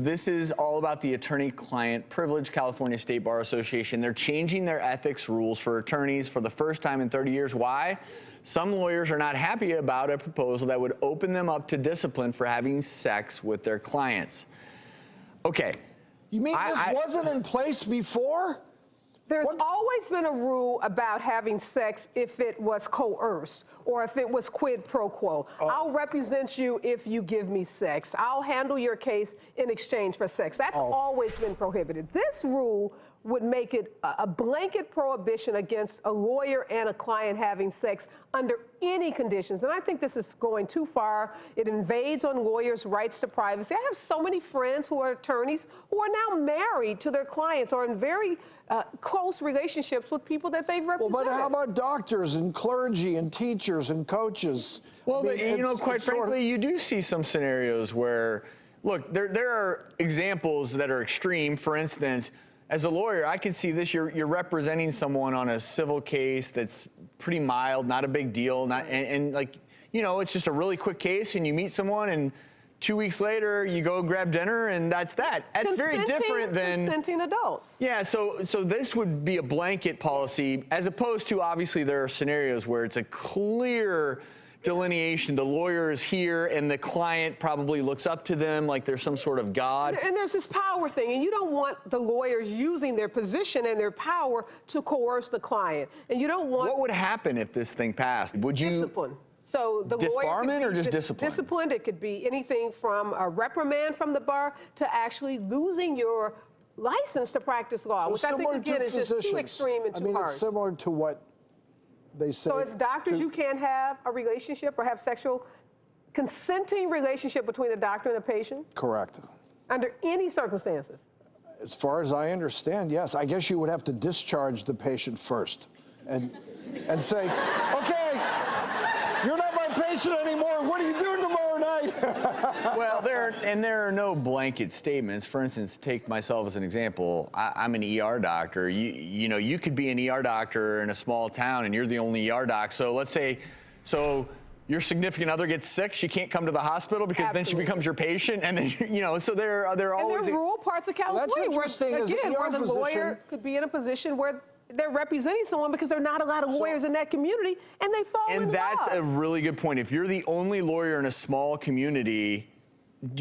this is all about the attorney-client privilege. California State Bar Association, they're changing their ethics rules for attorneys for the first time in 30 years. Why? Some lawyers are not happy about a proposal that would open them up to discipline for having sex with their clients. Okay. You mean this wasn't in place before? There's always been a rule about having sex if it was coerced or if it was quid pro quo. I'll represent you if you give me sex. I'll handle your case in exchange for sex. That's always been prohibited. This rule would make it a blanket prohibition against a lawyer and a client having sex under any conditions. And I think this is going too far. It invades on lawyers' rights to privacy. I have so many friends who are attorneys who are now married to their clients or in very close relationships with people that they've represented. Well, but how about doctors and clergy and teachers and coaches? Well, I mean, you know, quite frankly, you do see some scenarios where, look, there are examples that are extreme. For instance, as a lawyer, I can see this. You're representing someone on a civil case that's pretty mild, not a big deal, and like, you know, it's just a really quick case, and you meet someone, and 2 weeks later, you go grab dinner, and that's that. That's very different than consenting adults. Yeah, so this would be a blanket policy, as opposed to, obviously, there are scenarios where it's a clear delineation. The lawyer is here, and the client probably looks up to them like they're some sort of god. And there's this power thing, and you don't want the lawyers using their position and their power to coerce the client. And you don't want... What would happen if this thing passed? Would you... Discipline. So the disbarment lawyer could be or just discipline? Disciplined. It could be anything from a reprimand from the bar to actually losing your license to practice law, which I think, again, is just too extreme and too hard. It's similar to what they say. So it's doctors, you can't have a relationship or have sexual consenting relationship between a doctor and a patient? Correct. Under any circumstances? As far as I understand, yes. I guess you would have to discharge the patient first and say, okay, you're not my patient anymore. What are you doing tomorrow night? Well, there are no blanket statements. For instance, take myself as an example. I'm an ER doctor. You know, you could be an ER doctor in a small town, and you're the only ER doc. So let's say, your significant other gets sick, she can't come to the hospital because then she becomes your patient, and then, you know, so there are always... And there are rural parts of California where, again, where the lawyer could be in a position where they're representing someone because there are not a lot of lawyers in that community, and they fall in love. And that's a really good point. If you're the only lawyer in a small community,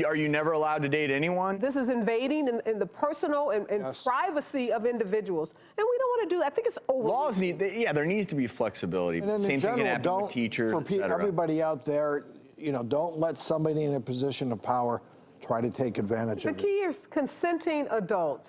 are you never allowed to date anyone? This is invading in the personal and privacy of individuals, and we don't want to do that. I think it's over. Laws there needs to be flexibility. Same thing can happen with teachers, et cetera. For everybody out there, you know, don't let somebody in a position of power try to take advantage of it. The key is consenting adults.